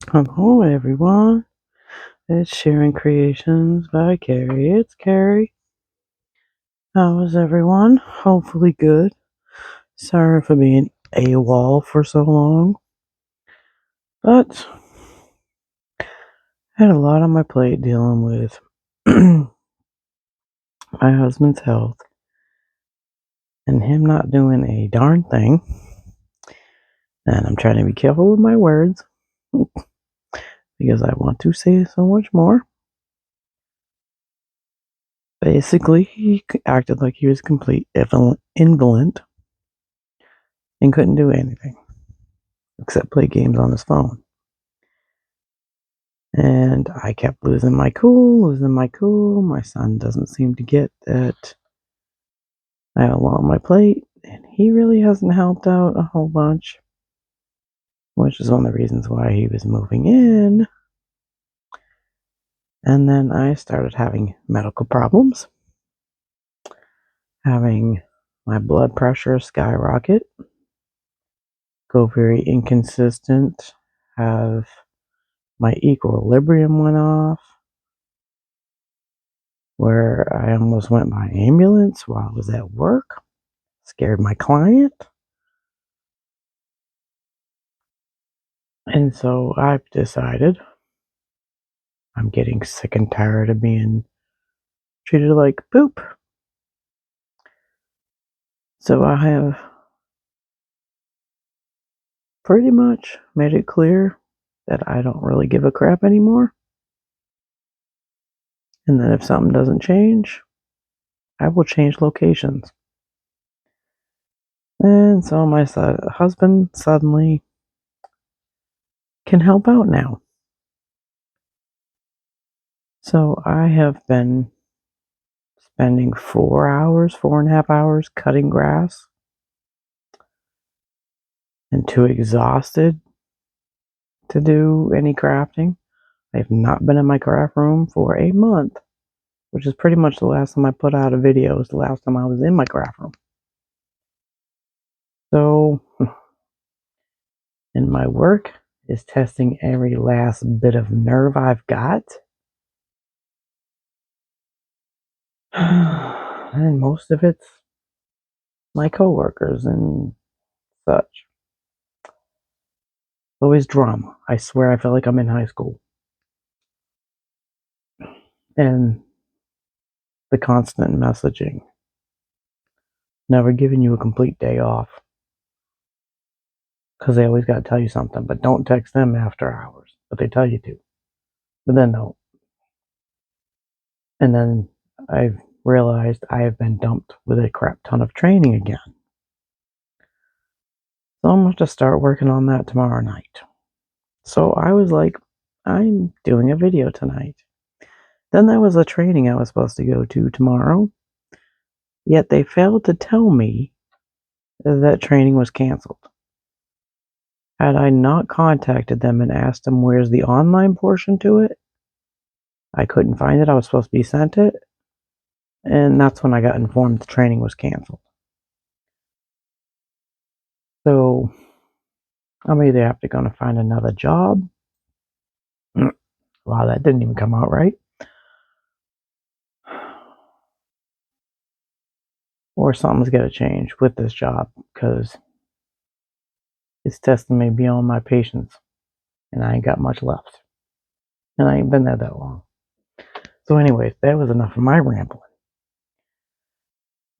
Hello, everyone. It's Sharing Creations by Carrie. It's Carrie. How is everyone? Hopefully good. Sorry for being AWOL for so long, but I had a lot on my plate dealing with my husband's health and him not doing a darn thing. And I'm trying to be careful with my words because I want to say so much more. Basically, he acted like he was a complete invalid and couldn't do anything except play games on his phone. And I kept losing my cool. My son doesn't seem to get that I have a lot on my plate, and he really hasn't helped out a whole bunch, which is one of the reasons why he was moving in. And then I started having medical problems, having my blood pressure skyrocket, go very inconsistent, have my equilibrium went off, where I almost went by ambulance while I was at work, scared my client. And so I've decided I'm getting sick and tired of being treated like poop. So I have pretty much made it clear that I don't really give a crap anymore. And that if something doesn't change, I will change locations. And so my husband suddenly can help out now. So I have been spending 4.5 hours cutting grass and too exhausted to do any crafting. I've not been in my craft room for a month, which is pretty much the last time I put out a video was the last time I was in my craft room. So, and my work is testing every last bit of nerve I've got. And most of it's my coworkers and such. Always drama. I swear I feel like I'm in high school. And the constant messaging. Never giving you a complete day off. Because they always got to tell you something, but don't text them after hours. But they tell you to. But then don't. And then I've realized I have been dumped with a crap ton of training again. So I'm going to start working on that tomorrow night. So I was like, I'm doing a video tonight. Then there was a training I was supposed to go to tomorrow. Yet they failed to tell me that training was canceled. Had I not contacted them and asked them where's the online portion to it, I couldn't find it. I was supposed to be sent it. And that's when I got informed the training was canceled. So I'm either have to go and find another job. Wow, that didn't even come out right. Or something's got to change with this job because it's testing me beyond my patience, and I ain't got much left. And I ain't been there that long. So, anyways, that was enough of my rambling.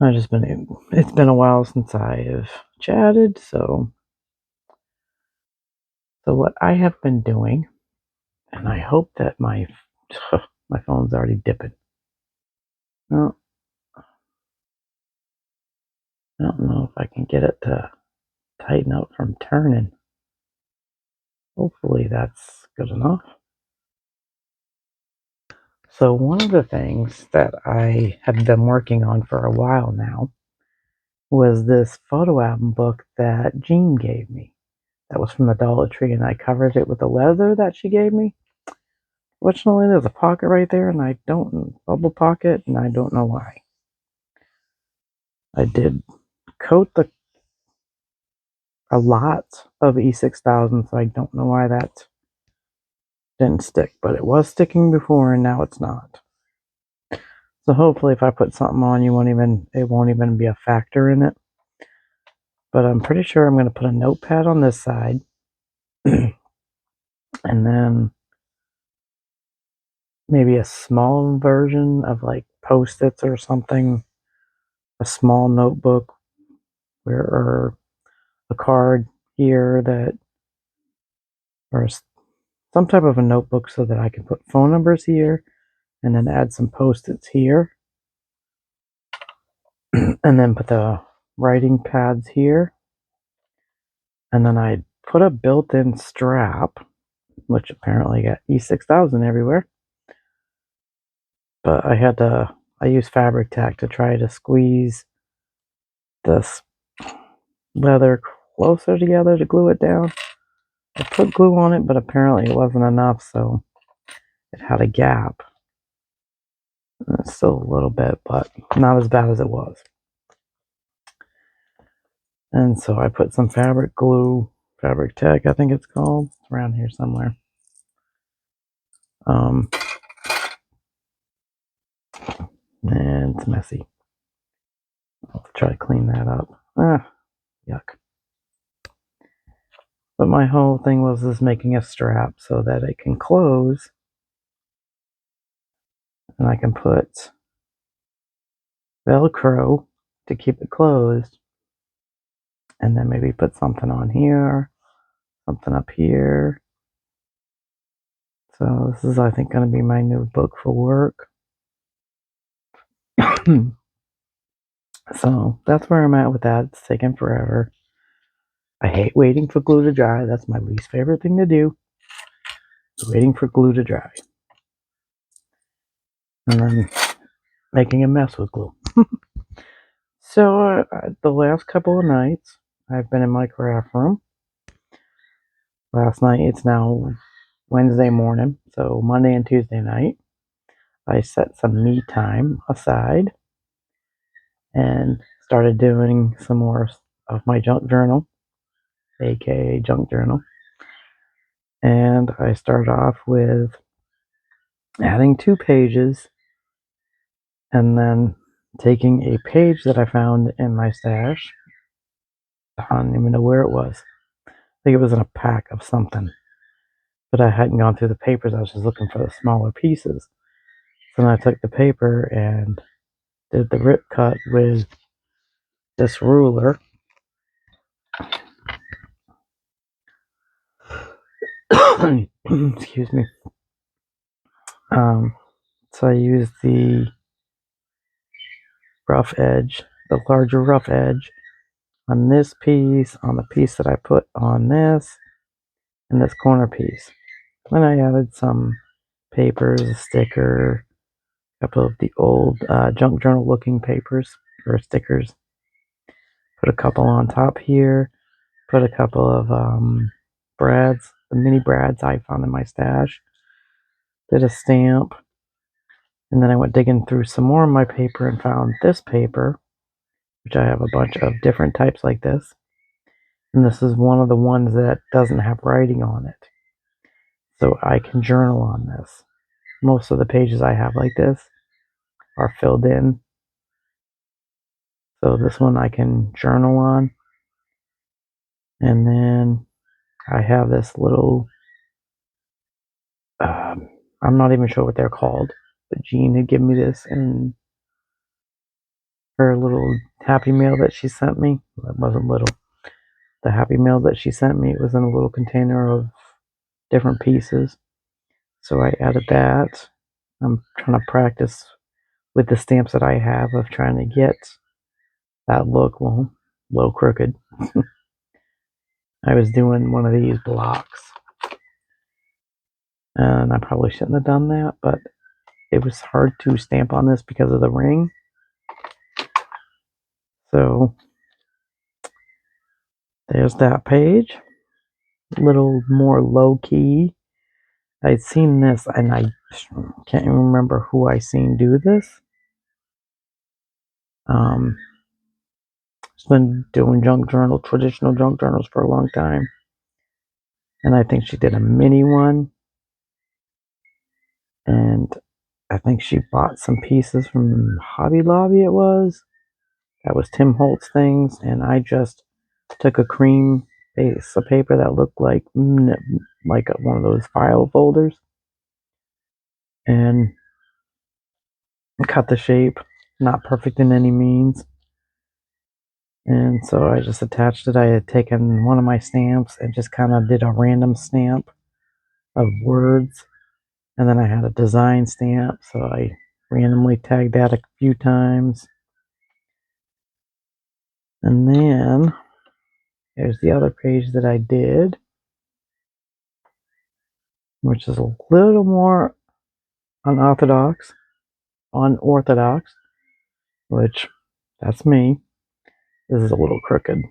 It's been a while since I have chatted, so what I have been doing, and I hope that my phone's already dipping. Well, I don't know if I can get it to tighten up from turning. Hopefully that's good enough. So one of the things that I have been working on for a while now was this photo album book that Jean gave me. That was from the Dollar Tree, and I covered it with the leather that she gave me. Fortunately, there's a pocket right there, and bubble pocket, and I don't know why. I did coat a lot of E6000, so I don't know why that's didn't stick, but it was sticking before and now it's not. So hopefully if I put something on, it won't even be a factor in it. But I'm pretty sure I'm going to put a notepad on this side and then maybe a small version of like Post-its or something, a small notebook or a card here or some type of a notebook so that I can put phone numbers here and then add some Post-its here and then put the writing pads here. And then I put a built-in strap, which apparently got E6000 everywhere. But I used Fabric Tack to try to squeeze this leather closer together to glue it down. I put glue on it, but apparently it wasn't enough, so it had a gap. It's still a little bit, but not as bad as it was. And so I put some fabric glue, Fabric Tack, I think it's called. It's around here somewhere. And it's messy. I'll try to clean that up. Yuck. But my whole thing was just making a strap so that it can close. And I can put Velcro to keep it closed. And then maybe put something on here, something up here. So this is, I think, going to be my new book for work. So that's where I'm at with that. It's taking forever. I hate waiting for glue to dry. That's my least favorite thing to do. Waiting for glue to dry. And then making a mess with glue. So the last couple of nights, I've been in my craft room. Last night, it's now Wednesday morning, so Monday and Tuesday night, I set some me time aside and started doing some more of my junk journal, aka junk journal. And I started off with adding 2 pages and then taking a page that I found in my stash. I don't even know where it was. I think it was in a pack of something. But I hadn't gone through the papers. I was just looking for the smaller pieces. So then I took the paper and did the rip cut with this ruler. Excuse me. So I used the rough edge, the larger rough edge, on this piece, on the piece that I put on this, and this corner piece. Then I added some papers, a sticker, a couple of the old junk journal looking papers or stickers. Put a couple on top here. Put a couple of brads, the mini brads I found in my stash. Did a stamp. And then I went digging through some more of my paper and found this paper, which I have a bunch of different types like this. And this is one of the ones that doesn't have writing on it. So I can journal on this. Most of the pages I have like this are filled in. So this one I can journal on. And then I have this little, I'm not even sure what they're called, but Jean had given me this in her little Happy Mail that she sent me. Well, it wasn't little. The Happy Mail that she sent me, it was in a little container of different pieces. So I added that. I'm trying to practice with the stamps that I have of trying to get that look, well, a little crooked. I was doing one of these blocks. And I probably shouldn't have done that, but it was hard to stamp on this because of the ring. So there's that page. A little more low-key. I'd seen this, and I can't even remember who I seen do this. She's been doing traditional junk journals for a long time. And I think she did a mini one. And I think she bought some pieces from Hobby Lobby, it was. That was Tim Holtz things, and I just took a cream piece of paper that looked like one of those file folders and cut the shape. Not perfect in any means. And so I just attached it. I had taken one of my stamps and just kind of did a random stamp of words. And then I had a design stamp, so I randomly tagged that a few times. And then there's the other page that I did, which is a little more unorthodox, which that's me. This is a little crooked.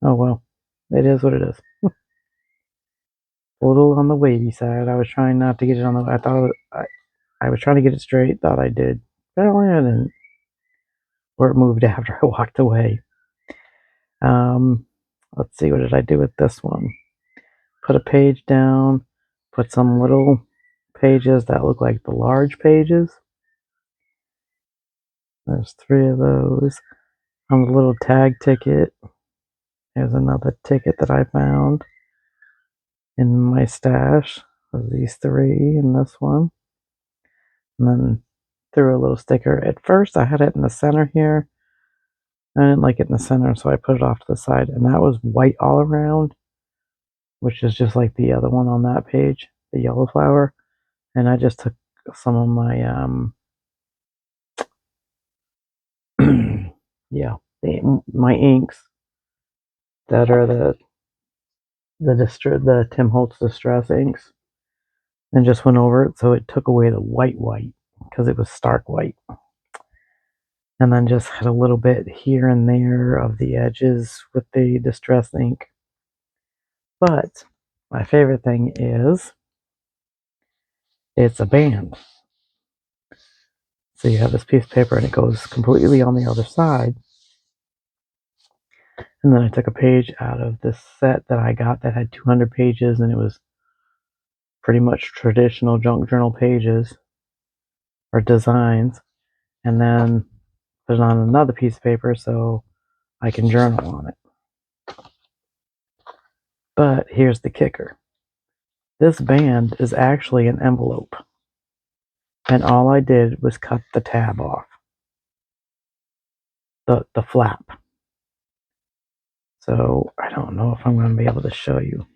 Oh well, it is what it is. A little on the wavy side. I was trying not to get it on the. I was trying to get it straight. Thought I did. Apparently I didn't. Or it moved after I walked away. Let's see. What did I do with this one? Put a page down. Put some little pages that look like the large pages. There's 3 of those. On the little tag ticket, there's another ticket that I found in my stash of these 3 and this one. And then threw a little sticker. At first I had it in the center here. I didn't like it in the center, so I put it off to the side. And that was white all around, which is just like the other one on that page, the yellow flower. And I just took some of my, yeah, my inks that are the Tim Holtz Distress inks, and just went over it, so it took away the white because it was stark white. And then just had a little bit here and there of the edges with the Distress ink. But my favorite thing is it's a band. So you have this piece of paper and it goes completely on the other side. And then I took a page out of this set that I got that had 200 pages, and it was pretty much traditional junk journal pages or designs, and then put it on another piece of paper so I can journal on it. But here's the kicker. This band is actually an envelope, and all I did was cut the tab off, the flap. So I don't know if I'm going to be able to show you.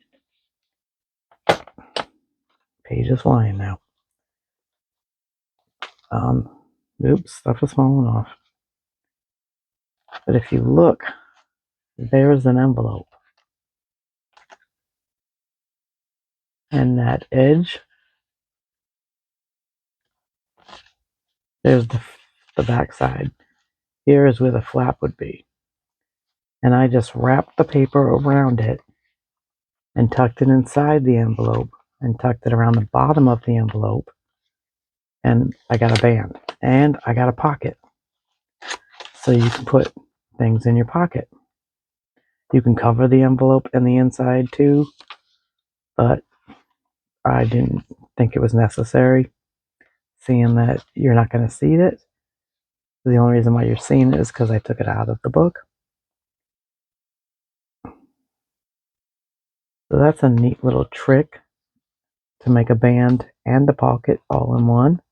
Page is flying now. Oops, stuff is falling off. But if you look, there's an envelope. And that edge, there's the back side. Here is where the flap would be. And I just wrapped the paper around it and tucked it inside the envelope and tucked it around the bottom of the envelope. And I got a band and I got a pocket. So you can put things in your pocket. You can cover the envelope and the inside too, but I didn't think it was necessary, seeing that you're not going to see it. The only reason why you're seeing it is because I took it out of the book. So that's a neat little trick to make a band and a pocket all in one.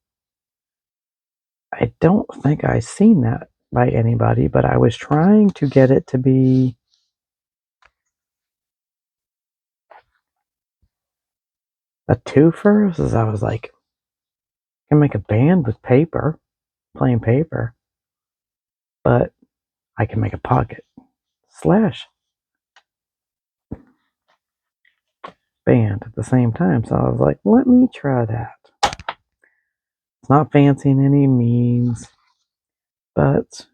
I don't think I've seen that by anybody, but I was trying to get it to be a twofer, as I was like, I can make a band with paper, plain paper, but I can make a pocket / band at the same time. So I was like, let me try that. It's not fancy in any means, but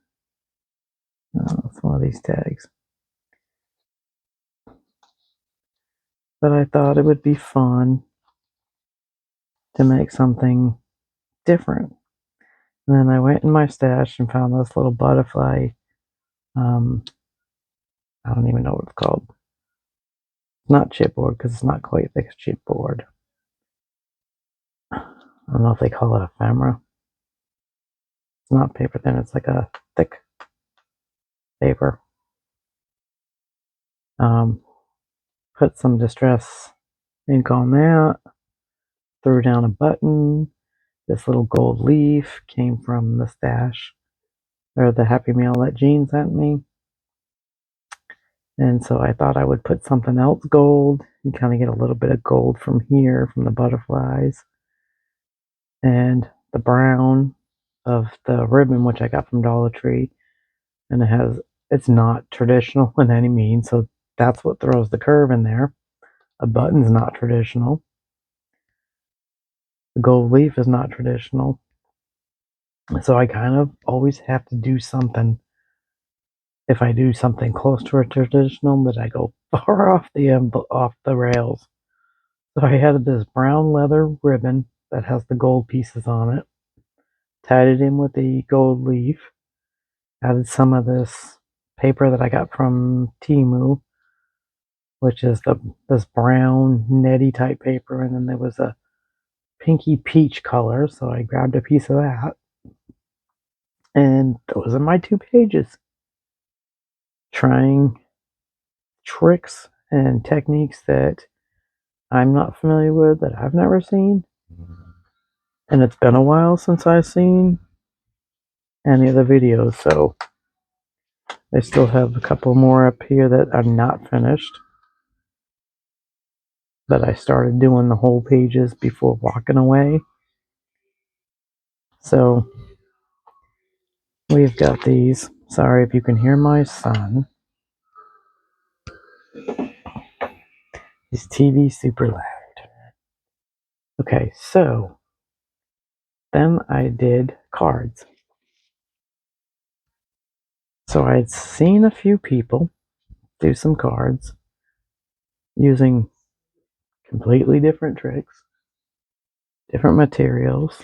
it's one of these tags. But I thought it would be fun to make something different. And then I went in my stash and found this little butterfly. I don't even know what it's called. It's not chipboard because it's not quite thick as chipboard. I don't know if they call it ephemera. It's not paper thin, it's like a thick paper. Put some distress ink on that, threw down a button. This little gold leaf came from the stash, or the Happy Meal that Jean sent me. And so I thought I would put something else gold. You kind of get a little bit of gold from here, from the butterflies. And the brown of the ribbon, which I got from Dollar Tree. And it's not traditional in any means, so that's what throws the curve in there. A button's not traditional. The gold leaf is not traditional. So I kind of always have to do something. If I do something close to a traditional, that I go far off the rails. So I had this brown leather ribbon that has the gold pieces on it. Tied it in with the gold leaf. Added some of this paper that I got from Temu, which is this brown netty type paper, and then there was a pinky peach color, so I grabbed a piece of that. And those are my 2 pages. Trying tricks and techniques that I'm not familiar with, that I've never seen. And it's been a while since I've seen any of the videos, so I still have a couple more up here that are not finished. But I started doing the whole pages before walking away. So we've got these. Sorry if you can hear my son. His TV's super loud. Okay, so then I did cards. So I'd seen a few people do some cards using completely different tricks, different materials.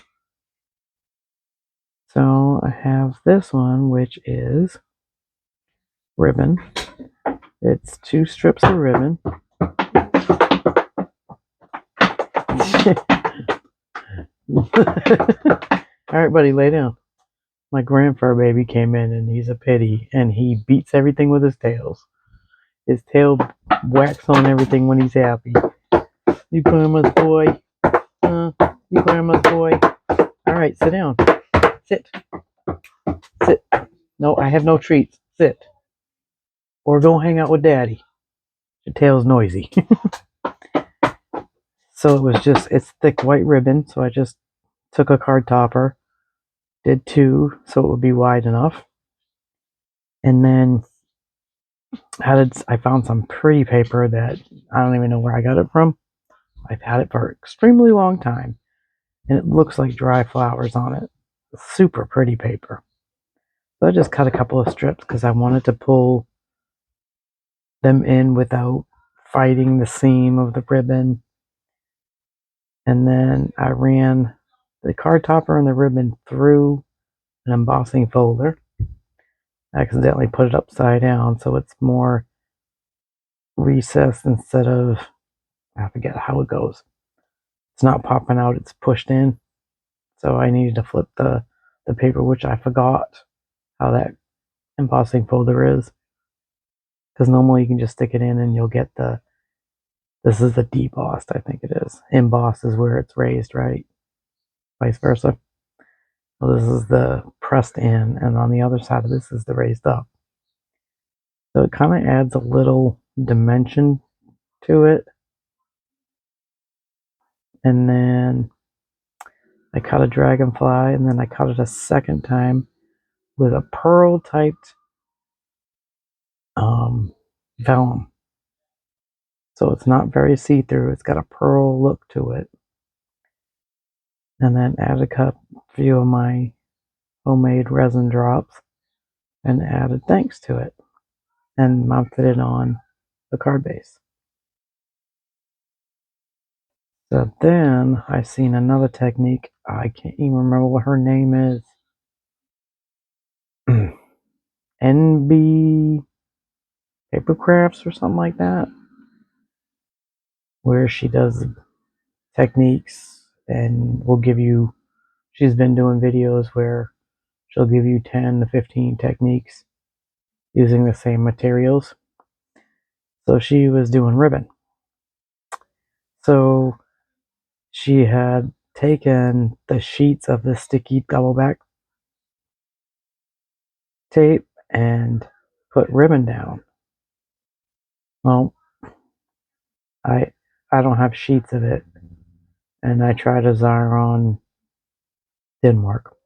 So I have this one, which is ribbon. It's 2 strips of ribbon. Alright, buddy, lay down. My grandfur baby came in, and he's a pity, and he beats everything with his tails. His tail whacks on everything when he's happy. You grandma's boy. You grandma's boy. Alright, sit down. Sit. Sit. No, I have no treats. Sit. Or go hang out with daddy. Your tail's noisy. So it's thick white ribbon, so I just took a card topper, did 2 so it would be wide enough. And then I found some pretty paper that I don't even know where I got it from. I've had it for an extremely long time, and it looks like dry flowers on it. Super pretty paper. So I just cut a couple of strips because I wanted to pull them in without fighting the seam of the ribbon. And then I ran the card topper and the ribbon through an embossing folder. I accidentally put it upside down, so it's more recessed instead of, I forget how it goes. It's not popping out, it's pushed in. So I needed to flip the paper, which I forgot how that embossing folder is. Because normally you can just stick it in and you'll get this is the debossed, I think it is. Embossed is where it's raised, right? Vice versa. Well, this is the pressed in, and on the other side of this is the raised up. So it kind of adds a little dimension to it. And then I cut a dragonfly, and then I cut it a second time with a pearl typed vellum. So it's not very see-through. It's got a pearl look to it. And then added a few of my homemade resin drops and added thanks to it and mounted it on the card base. So then I seen another technique. I can't even remember what her name is. NB Paper Crafts or something like that, where she does techniques and will give you, she's been doing videos where she'll give you 10 to 15 techniques using the same materials. So she was doing ribbon. So she had taken the sheets of the sticky double back tape and put ribbon down. Well, I don't have sheets of it, and I tried a Xyron, didn't work.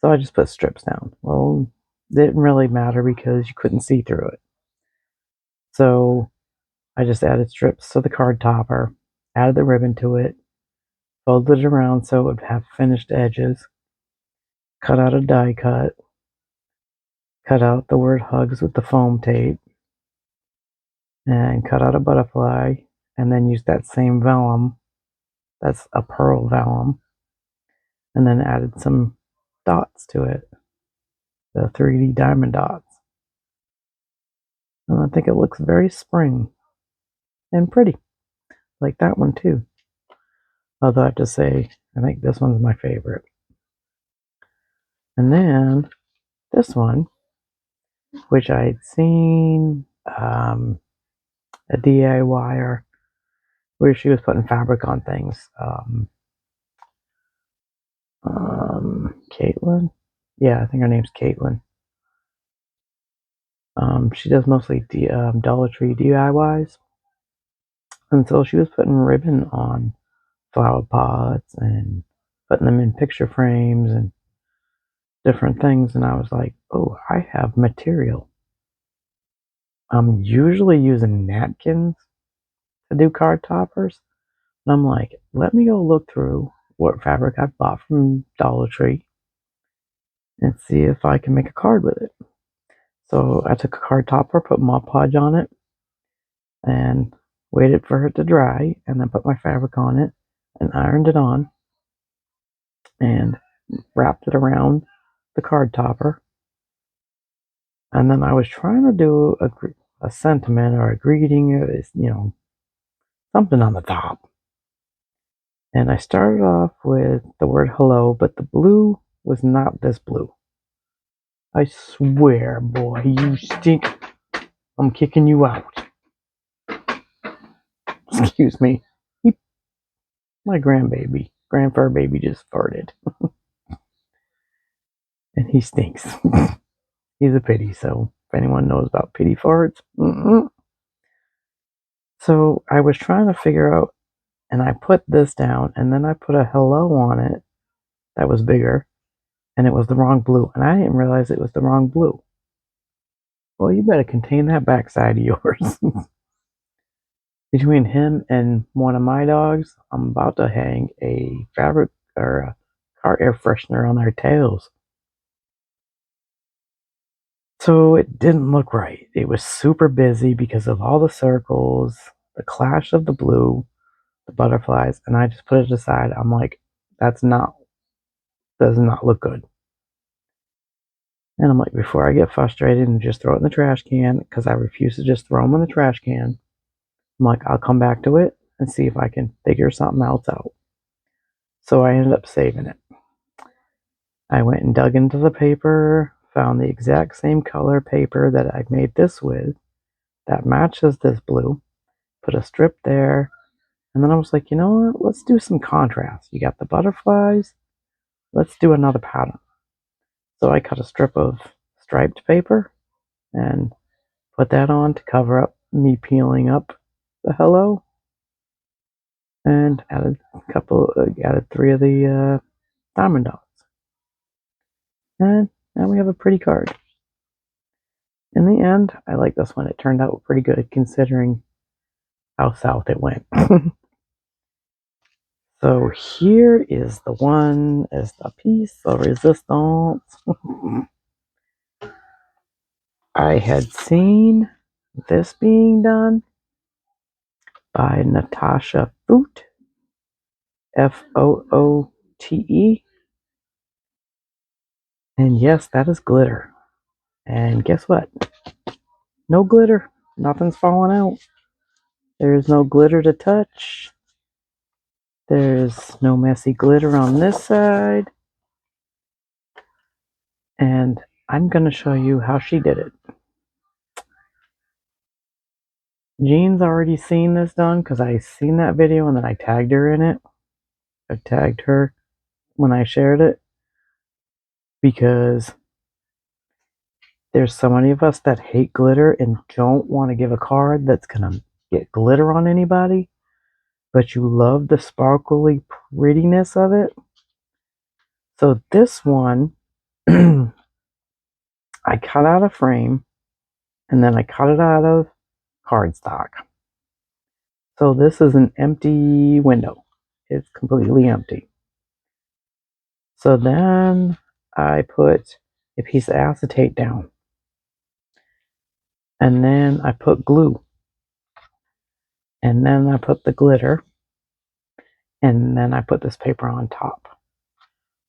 So I just put strips down. Well, it didn't really matter because you couldn't see through it. So I just added strips to the card topper, added the ribbon to it, folded it around so it would have finished edges, cut out a die cut, cut out the word hugs with the foam tape, and cut out a butterfly, and then use that same vellum, that's a pearl vellum, and then added some dots to it, the 3D diamond dots. And I think it looks very spring and pretty, like that one too. Although I have to say, I think this one's my favorite. And then this one, which I had seen a DIYer where she was putting fabric on things. Caitlin? Yeah, I think her name's Caitlin. She does mostly Dollar Tree DIYs. And so she was putting ribbon on flower pots and putting them in picture frames and different things. And I was like, oh, I have material. I'm usually using napkins to do card toppers. And I'm like, let me go look through what fabric I've bought from Dollar Tree and see if I can make a card with it. So I took a card topper, put Mod Podge on it, and waited for it to dry, and then put my fabric on it and ironed it on and wrapped it around the card topper. And then I was trying to do a sentiment or a greeting, something on the top. And I started off with the word hello, but the blue was not this blue. I swear, boy, you stink. I'm kicking you out. Excuse me. My grandfur baby just farted. And he stinks. He's a pity, so if anyone knows about pity farts. So I was trying to figure out, and I put this down, and then I put a hello on it that was bigger, and it was the wrong blue, and I didn't realize it was the wrong blue. Well, you better contain that backside of yours. Between him and one of my dogs, I'm about to hang a fabric or a car air freshener on their tails. So it didn't look right. It was super busy because of all the circles, the clash of the blue, the butterflies, and I just put it aside. I'm like, does not look good. And I'm like, before I get frustrated and just throw it in the trash can, because I refuse to just throw them in the trash can, I'm like, I'll come back to it and see if I can figure something else out. So I ended up saving it. I went and dug into the paper, found the exact same color paper that I made this with that matches this blue, put a strip there, and then I was like, you know what, let's do some contrast. You got the butterflies, let's do another pattern. So I cut a strip of striped paper and put that on to cover up me peeling up the hello, and added three of the diamond dots. And now we have a pretty card. In the end, I like this one. It turned out pretty good considering how south it went. So here is the one, is the piece of resistance. I had seen this being done by Natasha Foote, Foote. And yes, that is glitter. And guess what? No glitter. Nothing's falling out. There is no glitter to touch. There's no messy glitter on this side. And I'm going to show you how she did it. Jean's already seen this done because I seen that video and then I tagged her in it. I tagged her when I shared it because there's so many of us that hate glitter and don't want to give a card that's going to get glitter on anybody, but you love the sparkly prettiness of it. So this one, I cut out a frame and then I cut it out of cardstock. So this is an empty window. It's completely empty. So then I put a piece of acetate down. And then I put glue. And then I put the glitter. And then I put this paper on top.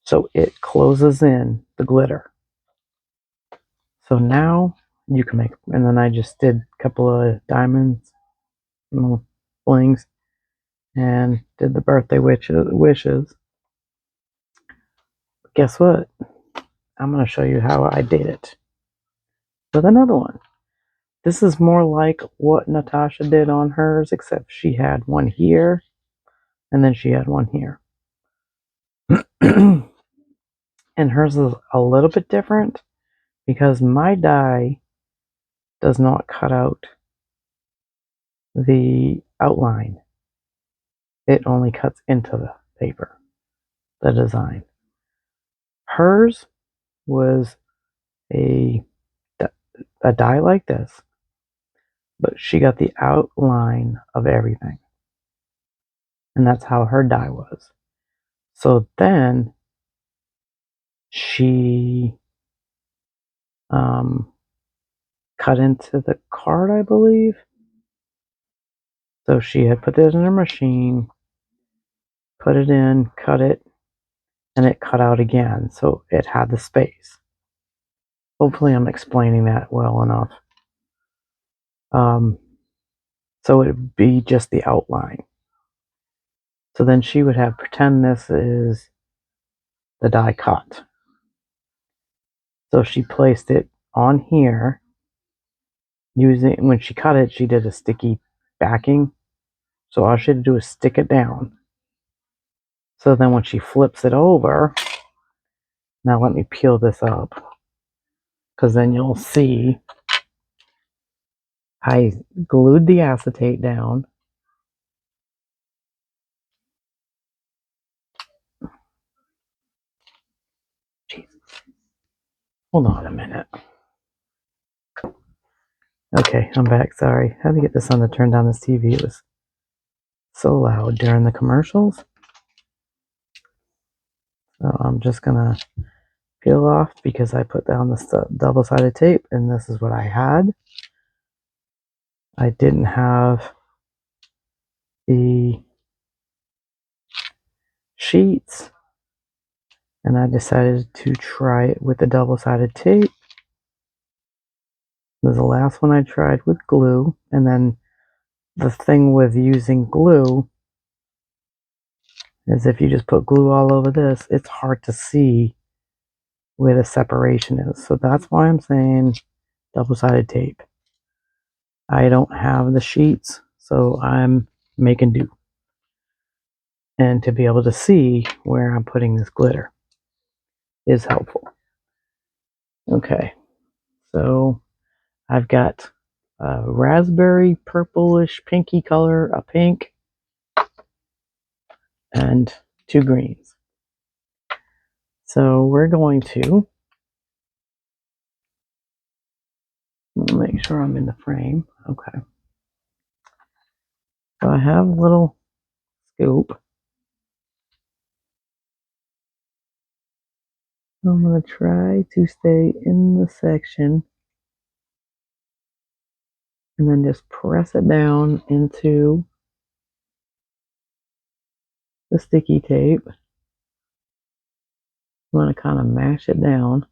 So it closes in the glitter. So now you can make, and then I just did a couple of diamonds, blings, and did the birthday wishes. Guess what? I'm going to show you how I did it with another one. This is more like what Natasha did on hers, except she had one here, and then she had one here. And hers is a little bit different because my die does not cut out the outline. It only cuts into the paper, the design. Hers was a die like this, but she got the outline of everything. And that's how her die was. So then she cut into the card, I believe. So she had put this in her machine, put it in, cut it, and it cut out again. So it had the space. Hopefully I'm explaining that well enough. So it would be just the outline. So then she would have pretend this is the die cut. So she placed it on here using, when she cut it, she did a sticky backing. So all she had to do is stick it down. So then when she flips it over, now let me peel this up, because then you'll see I glued the acetate down. Jesus. Hold on a minute. Okay, I'm back. Sorry. I had to get the son to turn down his TV. It was so loud during the commercials. So I'm just going to peel off because I put down the double-sided tape, and this is what I had. I didn't have the sheets, and I decided to try it with the double-sided tape. This is the last one I tried with glue, and then the thing with using glue is if you just put glue all over this, it's hard to see where the separation is. So that's why I'm saying double-sided tape. I don't have the sheets, so I'm making do. And to be able to see where I'm putting this glitter is helpful. Okay, so I've got a raspberry, purplish, pinky color, a pink, and 2 greens. So we're going to make sure I'm in the frame. Okay. So I have a little scoop. I'm going to try to stay in the section and then just press it down into the sticky tape. I'm going to kind of mash it down.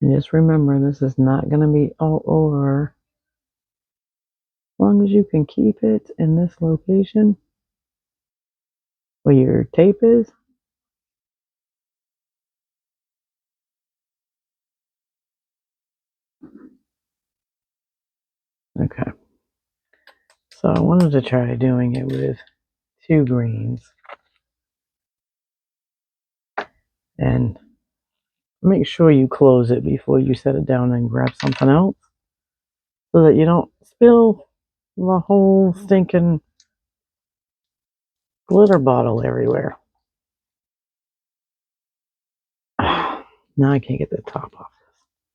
And just remember, this is not going to be all over. As long as you can keep it in this location where your tape is. Okay. So I wanted to try doing it with 2 greens. And make sure you close it before you set it down and grab something else, so that you don't spill the whole stinking glitter bottle everywhere. Now I can't get the top off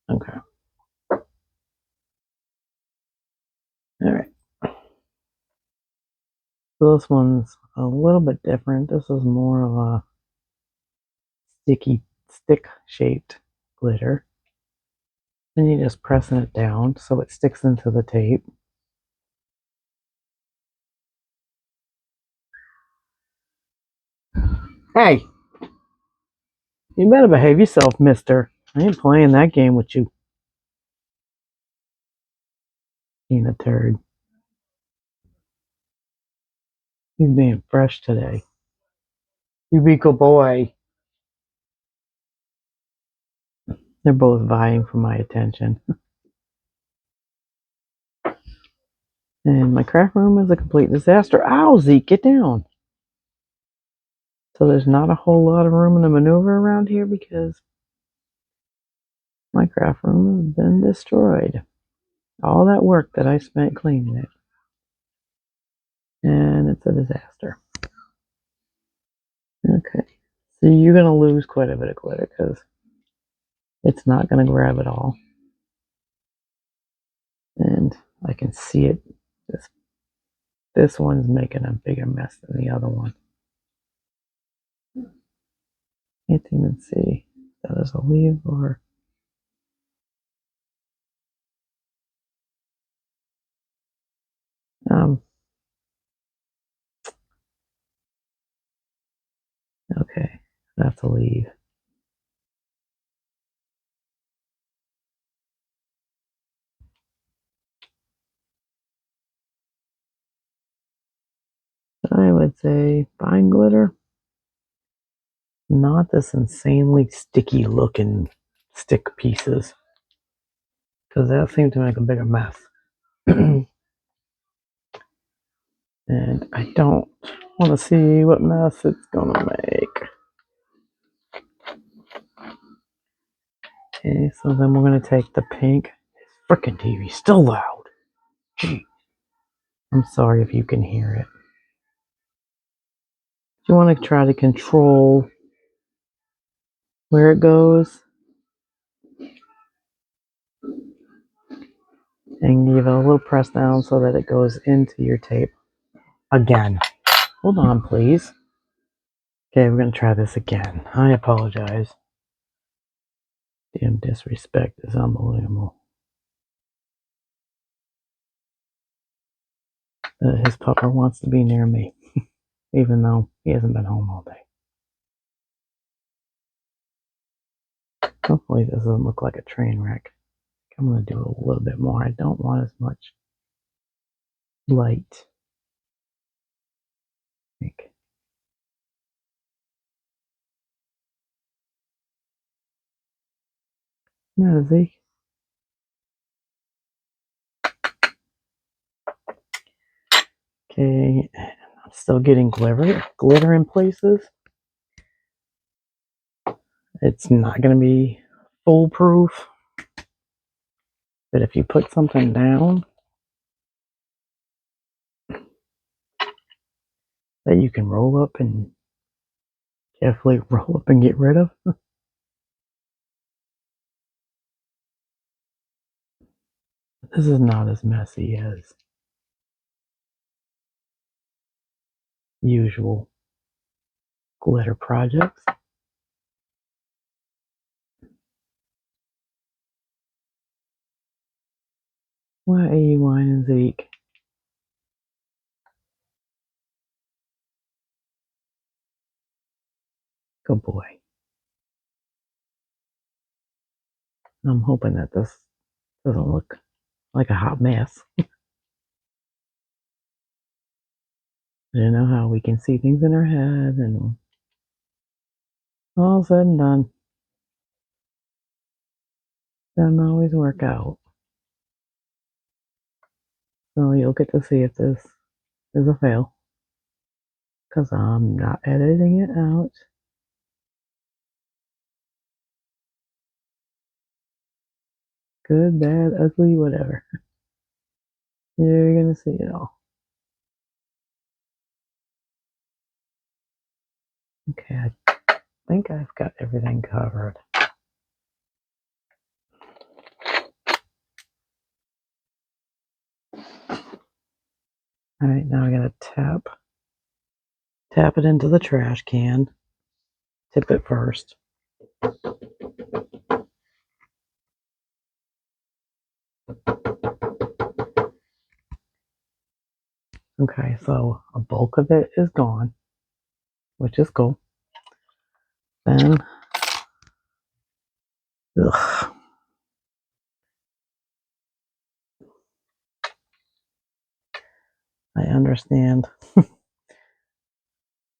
this. Okay. Alright. So this one's a little bit different. This is more of a stick shaped glitter. And you're just pressing it down so it sticks into the tape. Hey! You better behave yourself, mister. I ain't playing that game with you. Being a turd. He's being fresh today. You be good boy. They're both vying for my attention. And my craft room is a complete disaster. Ow, Zeke, get down. So there's not a whole lot of room to maneuver around here because my craft room has been destroyed. All that work that I spent cleaning it. And it's a disaster. Okay. So you're going to lose quite a bit of glitter because it's not going to grab it all. And I can see it. This one's making a bigger mess than the other one. Can't even see if that is a leaf or... okay, that's a leaf. I would say fine glitter. Not this insanely sticky looking stick pieces, because that seemed to make a bigger mess. And I don't want to see what mess it's gonna make. Okay, so then we're gonna take the pink. Frickin' TV's still loud. Gee, I'm sorry if you can hear it. You want to try to control where it goes and give it a little press down so that it goes into your tape. Again. Hold on, please. Okay, we're going to try this again. I apologize. Damn disrespect is unbelievable. His pupper wants to be near me, even though he hasn't been home all day. Hopefully this doesn't look like a train wreck. I'm going to do a little bit more. I don't want as much light. No, Zeke. Okay, I'm still getting glitter in places. It's not going to be foolproof, but if you put something down that you can roll up and carefully roll up and get rid of, this is not as messy as usual glitter projects. Why are you whining, Zeke? Good boy. I'm hoping that this doesn't look like a hot mess. You know how we can see things in our head and all said and done, doesn't always work out. So you'll get to see if this is a fail, because I'm not editing it out. Good, bad, ugly, whatever. You're gonna see it all. Okay, I think I've got everything covered. Alright, now I gotta tap it into the trash can. Tip it first. Okay, so a bulk of it is gone, which is cool. Then, ugh, I understand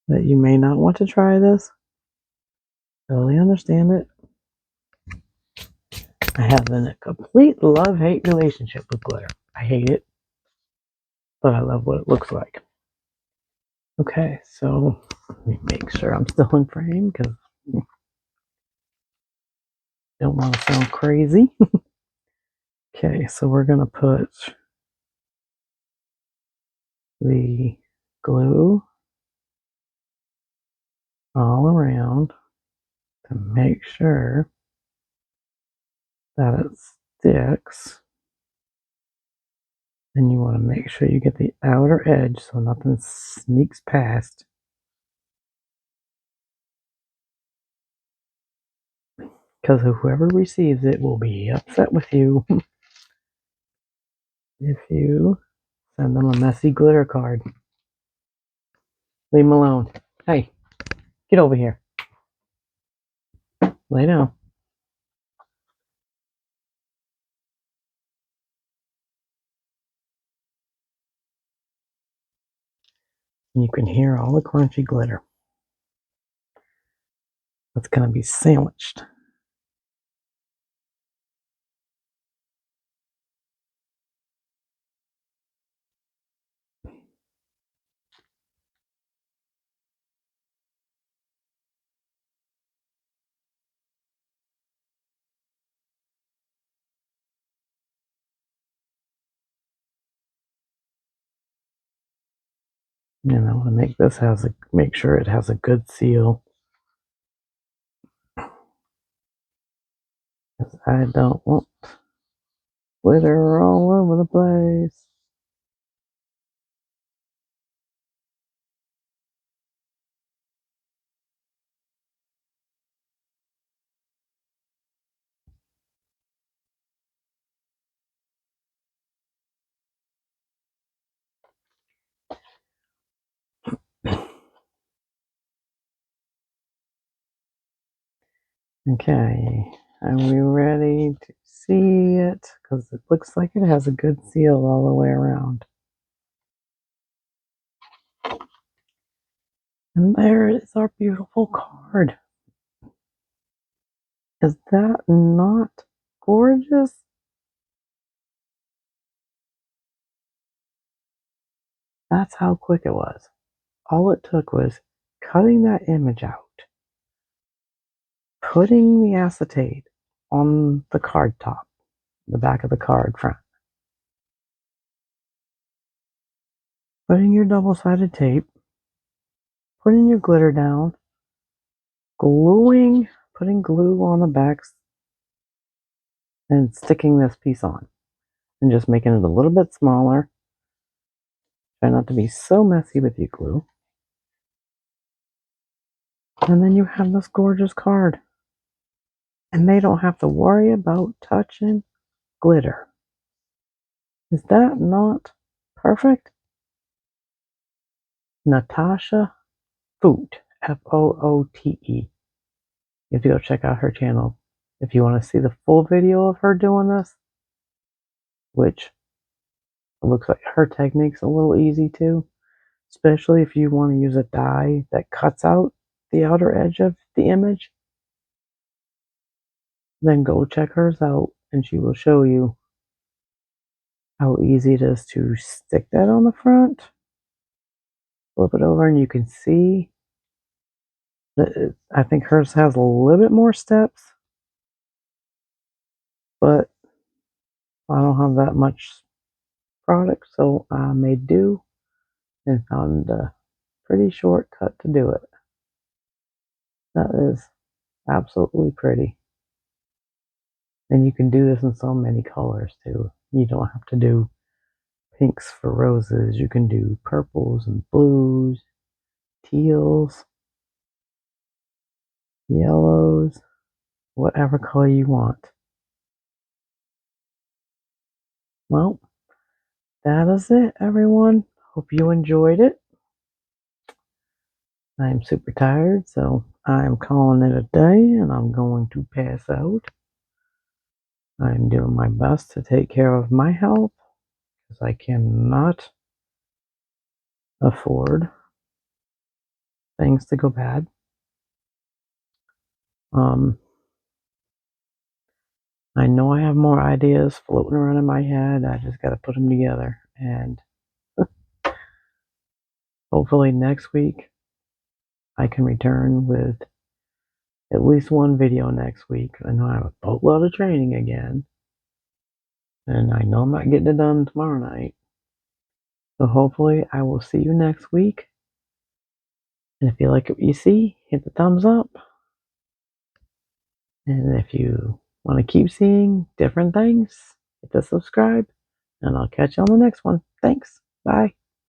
that you may not want to try this. Totally understand it. I have a complete love-hate relationship with glitter. I hate it, but I love what it looks like. Okay, so let me make sure I'm still in frame because I don't want to sound crazy. Okay, so we're going to put the glue all around to make sure that it sticks. And you want to make sure you get the outer edge so nothing sneaks past. Because whoever receives it will be upset with you if you send them a messy glitter card. Leave them alone. Hey, get over here. Lay down. And you can hear all the crunchy glitter that's going to be sandwiched. And I want to make sure it has a good seal. Because I don't want glitter all over the place. Okay, are we ready to see it? Because it looks like it has a good seal all the way around. And there is our beautiful card. Is that not gorgeous? That's how quick it was. All it took was cutting that image out, putting the acetate on the card top, the back of the card front, putting your double-sided tape, putting your glitter down, putting glue on the backs, and sticking this piece on, and just making it a little bit smaller. Try not to be so messy with your glue. And then you have this gorgeous card. And they don't have to worry about touching glitter. Is that not perfect? Natasha Foote, Foote. You have to go check out her channel. If you want to see the full video of her doing this, which it looks like her technique's a little easy too, especially if you want to use a die that cuts out the outer edge of the image, then go check hers out and she will show you how easy it is to stick that on the front, flip it over, and you can see that I think hers has a little bit more steps, but I don't have that much product, so I made do and found a pretty shortcut to do it. That is absolutely pretty. And you can do this in so many colors too. You don't have to do pinks for roses. You can do purples and blues, teals, yellows, whatever color you want. Well, that is it, everyone. Hope you enjoyed it. I'm super tired, so I'm calling it a day and I'm going to pass out. I'm doing my best to take care of my health because I cannot afford things to go bad. I know I have more ideas floating around in my head. I just got to put them together. And hopefully next week I can return with at least one video next week. I know I have a boatload of training again. And I know I'm not getting it done tomorrow night. So hopefully I will see you next week. And if you like what you see, hit the thumbs up. And if you want to keep seeing different things, hit the subscribe. And I'll catch you on the next one. Thanks. Bye.